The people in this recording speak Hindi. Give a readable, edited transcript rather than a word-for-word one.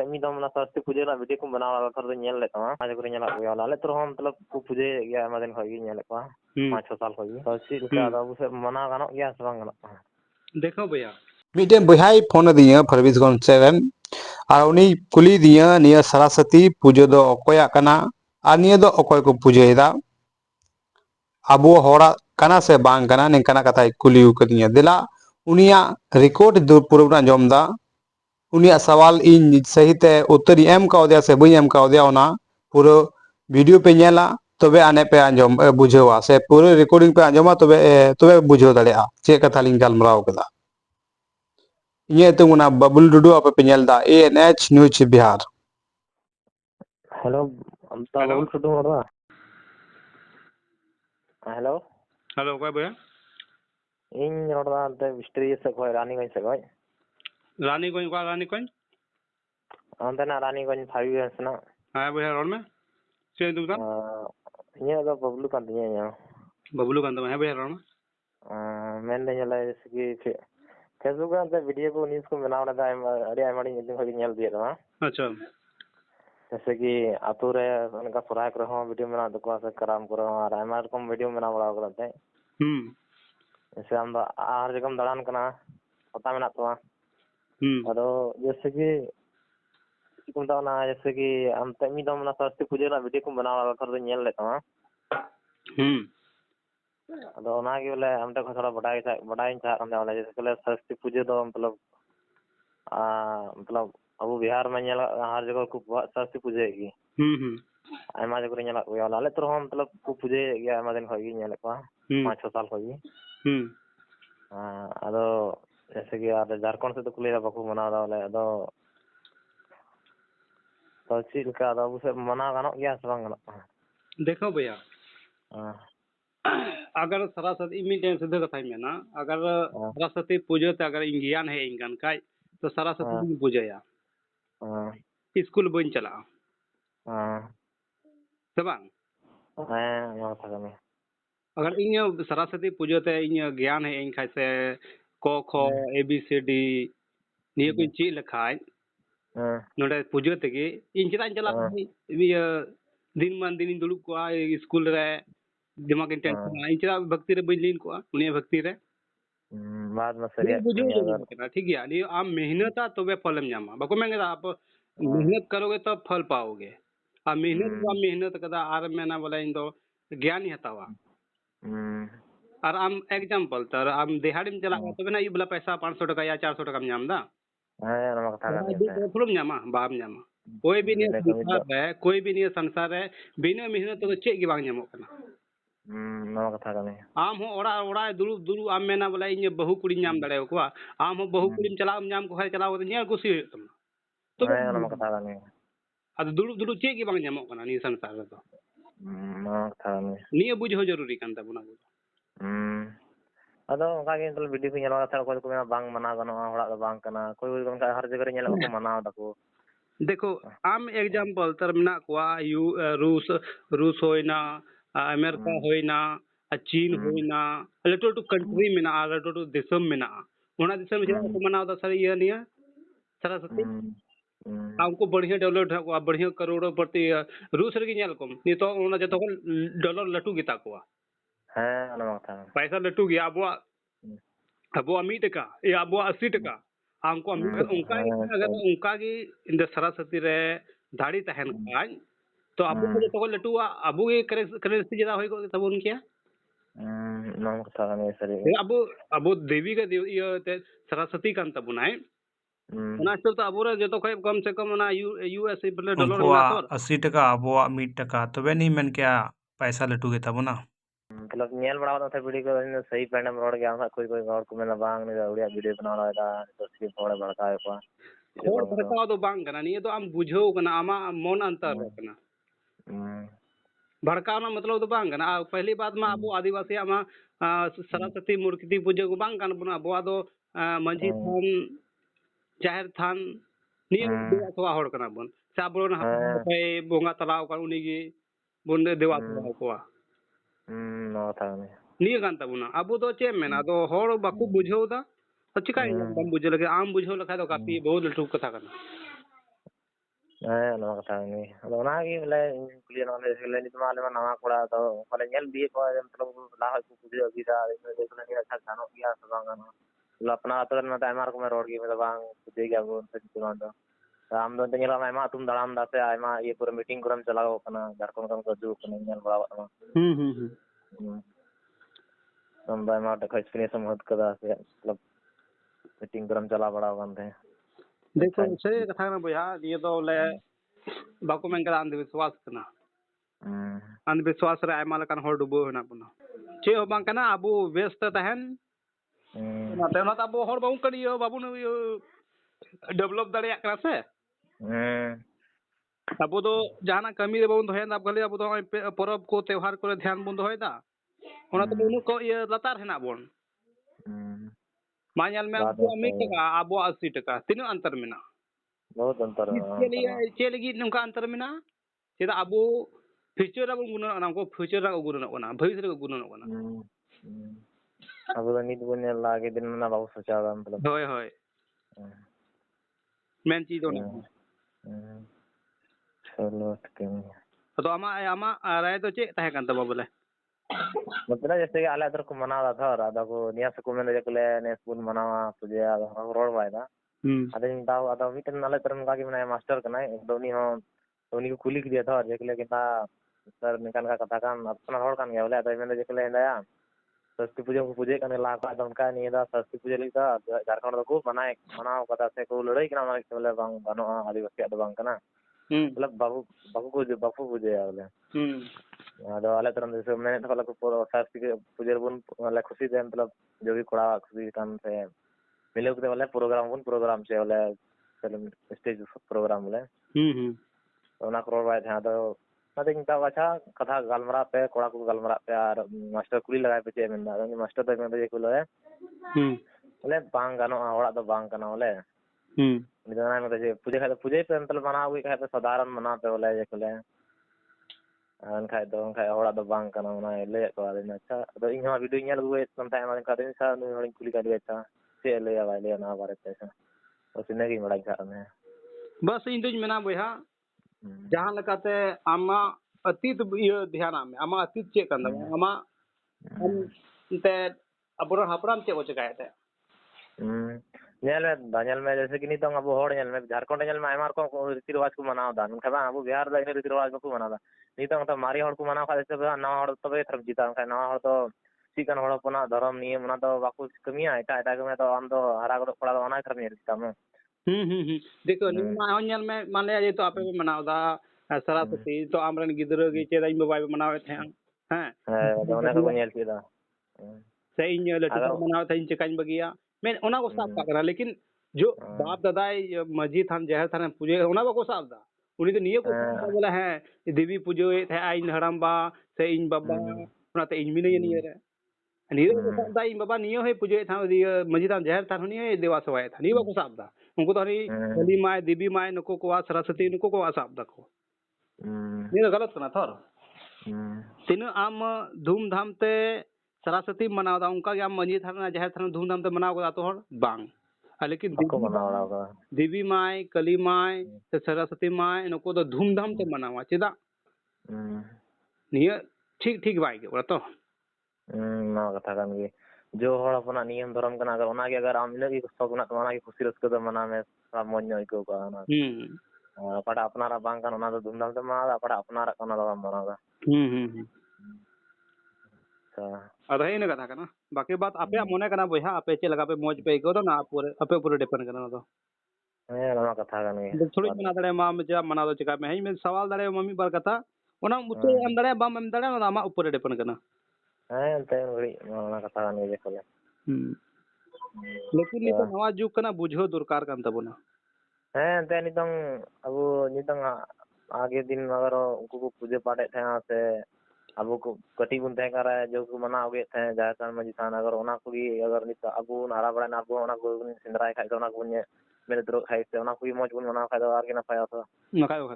मी दम ना सरस्वती पूजा ना वीडियो को बनावा कर दो नेल लेता हूं आज को नेला को वाला तो हम मतलब को पूजे गया आमा दिन खई नेल को 5-6 साल खई तो सी का अब से मना गानो गया से बांग गानो देखो भैया मिटे बहाई फोन दिया फरबिसगंज सेवन और उनी कुली दिया निया सरस्वती पूजा दो अकोया कना और निया दो अकोय को पूजेदा अबो होड़ा कना से बांग कना निकना कथा कुली उकदिया दिला उनिया रिकॉर्ड दो पूरा जमदा उनिया सवाल इन सही ते उत्तर एम काउदिया से बई एम काउदिया ओना पूरा वीडियो पे नेला तबे आने पे आंजम बुझेवा से पूरे रिकॉर्डिंग पे आंजमा तबे तबे बुझो दाड़ेया चे कथा लिंग गालमराव कदा ये तो मुना बबुल डुडू आप पे नेलदा एएनएच न्यूज बिहार हेलो अंता बबुल डुडू मोरवा हेलो हेलो काय भैया इन रोडा ते मिस्ट्री से कोई रानीगंज से कोई रानीगंज अंत ना रानीगंज 5 इयर्स ना हां भैया रोड में से दुदा ये तो बबलू का दिया या बबलू कांत है भैया रोड में मैं ने जला जैसे कि फेसबुक पे वीडियो को न्यूज़ को बनावड़ा दा अड़ी आइमाड़ी निदिन खई नेल दिया था अच्छा जैसे कि आतु रे उनका सुराय कर हो वीडियो बना दको से कराम करो और आइमा रकम वीडियो बना बड़ा करते जैसे हम आर जगह दड़ान कना पता में ना तो अदो जैसे कि तुम तो ना जैसे कि हम तमी दम ना सरस्वती पूजा ना वीडियो को बनावा कर दो नेल लेता अदो ना के बोले हम तो थोड़ा बड़ाई चाह हम वाला जैसे बोले सरस्वती पूजा तो मतलब अब बिहार में नेला हर जगह को सरस्वती पूजा की आइमा जगह नेला वाला ले तो हम मतलब को पूजा गया आइमा दिन खई नेला को 5-6 साल खई अदो जैसे कि आदे झारखंड से तो कुली बाको मना वाला अदो तो चीज का अब से मना गानो गया से बांग गानो देखो भैया अगर सरस्वती मिटे सिद्ध कथा में ना अगर सरस्वती पूजा ते अगर इंगियान है इंगन काय तो सरस्वती पूजा या स्कूल बन चला से बांग हां था में अगर इन सरस्वती पूजा ते इन ज्ञान है इन खाय से क ख ए बी सी डी निये को ची लखाय नोडे पूजा तेगे इन चला चला दिन मान दिन दुलुक को स्कूल रे दिमाग टेंशन इन चला भक्ति रे बइन को उनी भक्ति रे बाद में सरिया ठीक है ये आप मेहनत तबे फल न्यामा बको मेंगे आप मेहनत करोगे तो फल पाओगे आ मेहनत कदा आर मेना बोला इन दो ज्ञान ही हतावा और आम एग्जांपल तर आम दिहाड़ी में चला तबे ना ये बोला पैसा 500 टका या 400 टका में न्यामदा हां नमक था फुलम न्यामा बाम न्यामा कोई भी नहीं संसार है बिना मेहनत तो चे की बांग न्यामो कना नमक था में आम हो ओड़ा दुरु आम मेना बोला इन बहु कुड़ी न्याम दड़े को आम हो बहु कुड़ी चला न्याम को है चला नेल कुसी तुम तो नमक था में अद दुरु चे की बांग न्यामो कना नि संसार तो नमक था में नि बुझो जरूरी कान तबना अदो का के मतलब वीडियो को नेला था कोई को बांग मना गनो होड़ा दो बांग कना कोई उनका हर जगह नेला को मनाव दको देखो आम एग्जांपल तर मना को रूस होइना अमेरिका होइना चीन होइना लटू कंट्री में ना लटू देशम में ना ओना देशम में को मनाव दा सर ये निया सरस्वती हमको बढ़िया डेवलप है बढ़िया करोड़ों प्रति रूस रे नेल को नि तो ओना जतो डॉलर लटू गिता को हां नमक था पैसा लटू गया अब 100 टका या अब 80 टका हमको उनका अगर उनका की इन सरस्वती रे दाढ़ी तहन खाय तो अब तो लटुआ अब ये करेंसी ज्यादा होई को तब उनके नमक था में सरी अब देवी का ये सरस्वती कान तब नाय ओना तो अब रे जतो कम से कम ना यूएस डॉलर में 80 टका अब 100 टका तबे नहीं मन क्या पैसा लटू के तब ना मतलब नेल बड़ा था वीडियो को सही पैंडम रोड गया था कोई और को मेला बांग ने उड़िया वीडियो बना रहा था तो सी थोड़ा बड़का है को बड़का तो बांग कना नहीं तो हम बुझो कना आमा मन अंतर कना भड़काना मतलब तो बांग कना पहली बात में अब आदिवासी आमा सरस्वती मूर्ति पूजा को बांग कना बना अब दो मंजी थान जाहिर थान नियम देवा थवा होड़ कना बन साबरोन पे बोंगा तलाव का उनी की बुंदे देवा थवा को नो था में निये कान तबुना अब तो चे मेना तो होड़ बाकू बुझो दा तो चिका बम बुझे लगे आम बुझो लखा तो काफी बहुत लटू कथा करना ᱱᱚᱣᱟ ᱠᱟᱛᱷᱟ ᱜᱮ ᱟᱫᱚ ᱚᱱᱟᱜᱮ ᱵᱚᱞᱮ ᱠᱩᱞᱤ ᱱᱚᱣᱟ ᱱᱤᱛ ᱢᱟ ᱟᱞᱮ ᱢᱟ ᱱᱟᱣᱟ ᱠᱚᱲᱟ ᱟᱫᱚ ᱵᱚᱞᱮ ᱧᱮᱞ ᱤᱫᱤᱭᱮᱫ ᱠᱚᱣᱟ ᱢᱚᱛᱞᱚᱵ ᱞᱟᱦᱟ ᱠᱷᱚᱡ ᱠᱚ ᱯᱩᱡᱟᱹ ᱟᱹᱜᱩᱭᱮᱫᱟ ᱟᱪᱪᱷᱟ ᱜᱟᱱᱚᱜ ᱜᱮᱭᱟ ᱥᱮ ᱵᱟᱝ ᱜᱟᱱᱚᱜᱼᱟ ᱵᱚᱞᱮ ᱟᱯᱱᱟᱨ ᱟᱹᱛᱩ ᱨᱮᱱ ᱢᱟᱛᱚ ᱟᱭᱢᱟ ᱨᱚᱠᱚᱢᱮ ᱨᱚᱲ ᱜᱮ ᱵᱟᱝ ᱯᱩᱡᱟᱹᱭ ᱜᱮᱭᱟᱵᱚᱱ ᱥᱮ ᱠᱤᱪᱷᱩ ᱜᱟᱱ ᱫᱚ ᱟᱢ ᱫᱚ ᱧᱮᱞᱟᱢ ᱟᱭᱢᱟ ᱟᱹᱛᱩᱢ ᱫᱟᱬᱟᱱ ᱫᱟ ᱥᱮ ᱟᱭᱢᱟ ᱤᱭᱟᱹ ᱠᱚᱨᱮ ᱢᱤᱴᱤᱝ ᱠᱚᱨᱮᱢ ᱪᱟᱞᱟᱣ ᱠᱟᱱᱟ ᱡᱷᱟᱲᱠᱷᱚᱸᱰ ᱠᱷᱚᱱ ᱠᱚ ᱦᱤᱡᱩᱜ ᱠᱟᱱᱟ ᱧᱮᱞ ᱵᱟᱲᱟ ᱠᱟᱜ ᱛᱟᱢᱟ ᱟᱢ ᱫᱚ ᱟᱭᱢᱟ ᱴᱟᱠᱟ एक्सपीरियंस एम हद कदा से मतलब मीटिंग करम चला बड़ा बनते हैं देखो से कथा ना भैया ये तो ले बाको में कदा अंधविश्वास करना अंधविश्वास रे आयमा लकान हर डुबो हेना बना चे हो बांग कना अबो व्यस्त तहन नाते ना अबो हर बाबू करियो बाबू ने डेवलप दाड़िया कना से अबो दो जहाना कमी रे बाबू दोहे ना खाली अबो दो परब को त्योहार को ध्यान बन दोहे दा ओना तो उनु को ये लतार हेना बोन माnyal में आपको अमिक टका अबो 80 टका तीन अंतर में ना बहुत अंतर चे लगी नंका अंतर में ना चेदा अबो फ्यूचर अब गुण ना को फ्यूचर रा गुण ना भविष्य रा गुण ना अब तो नित बन लागे दिन ना बाबू सोचा मतलब होय होय मेन चीज तो ना चलो ठीक तो आमा राय तो चे तहे कान तबा बोले मतलब जैसे कि आले अदर को मनावा था राधा को निया से को में जकले ने स्कूल मनावा तुझे रोड वायदा अदे दाव अदा मिटन नाले तरन का कि मने मास्टर कनाय दोनी हो दोनी को कुली किया था जकले किता सर निकान का कथा कान अपना रोड कान गया बोले अदा में जकले हेंदाया सरस्वती पूजा को पूजे कने ला का उनका निदा सरस्वती पूजा लिका झारखंड को मनाव कथा से को लड़ाई कना माने बोले बांग बनो आदिवासी अद बांग कना मतलब बाबू पूजे बोले अदो आले तरन से मैंने तो को सरस्वती पूजा बन वाला खुशी दे मतलब जो भी कोड़ा खुशी कान से मिले के वाले प्रोग्राम से वाले स्टेज प्रोग्राम वाले ओना करो बाय था तो नथिंग ता अच्छा कथा गलमरा पे कोड़ा को गलमरा पे और मास्टर कुली लगाय पे चे मेंदा मास्टर तो में को ले बोले बांग गानो ओड़ा तो बांग कना बोले निदाना में जे पूजे खाय पूजे पे मतलब मना हुई खाय पे साधारण मना पे बोले जे कोले अनखाय ओड़ा तो बांग कना ना ले तो अच्छा तो इन हा वीडियो नेल हुए समटाइम माने का दिन सा नु हड़ी कुली का दिया से ले आ वाले ना बारे पे सा तो सिने की बड़ा का में बस इन तो मेना भैया जहां लकाते आमा अतीत ये ध्यान में आमा अतीत चे कंदा आमा हम ते अबरो हापराम चे ओचे कायते नेल में जैसे कि नितंग अब होड़ नेल में झारखंड नेल में आमार को रीति रिवाज को मनाव दा खबा अब बिहार दा रीति रिवाज को मनाव दा नितंग तो मारी होड़ को मनाव खा जैसे नवा होड़ तबे तरफ जीता नवा होड़ तो चिकन होड़ अपना धर्म नियम ना तो बाकू कमिया एटा में तो हम तो हरा गड़ पड़ा तो अना तरफ जीता में देखो निमा नेल में मान ले ये तो आपे मनाव दा सरस्वती तो आमरन गिदरो गे चे दाई मोबाइल मनाव थे हैं तो ओने को नेल केदा से इन लटू मनाव थे इन चकाइन बगिया मैं ओना को साफ का लेकिन जो बाप दादाई मस्जिद थान जहर थान पूजे ओना को साफ दा उनी तो निये को बोला है देवी पूजो थे आइन हराम बा से इन बाबा ओना ते इन मिने निये रे निये को साफ दा इन बाबा निये है पूजे था मस्जिद थान जहर थान निये देवा सवाय था निये को साफ दा उनको तो हरी काली माय देवी माय नको को सरस्वती नको को साफ दा को निये गलत ना थोर तीन आम धूमधाम ते सरस्वती मनाव दा उनका आम मस्जिद थाना जहर थाना धूमधाम ते मनाव दा तो हर बांग लेकिन देवी माय कली माय सरस्वती माय नको तो धूमधाम ते मनावा चेदा निये ठीक ठीक बाय के बोला तो ना कथा कान गे जो हड़ अपना नियम धर्म कना अगर ओना के अगर आम लगी सबना तो ओना की खुशी रस्क तो मना में सब मन न को ना पड़ा अपनारा बांग कान ओना तो धूमधाम ते मना पड़ा अपनारा कना तो मना अरे इन कथा कना बाकी बात आपे मने कना बोया आपे चे लगा पे मौज पे को तो ना पूरे डिपेंड करना तो ना कथा कान गे थोड़ी मना दड़े मा में जा मना दो चिका में मैं सवाल दड़े मम्मी बार कथा ओना मुते हम दड़े बाम हम दड़े ना मा ऊपर डिपेंड करना ते घड़ी ना कथा कान गे कोले लेकिन नितो नवा जुग कना बुझो दरकार कान तबना ते नितंग अब नितंग आगे दिन अगर उनको को पूजे पाठे थे से अब को कटी बुन थे करे जो को मना हो गए थे जाकर मजी थान अगर ओना को भी अगर नित अब नारा बड़ा ना को ओना को सिंदराय खाइ ओना को ने मेरे द्रो खाइ से ओना को मौज बुन मना खाइ तो आगे ना पाया तो ना खायो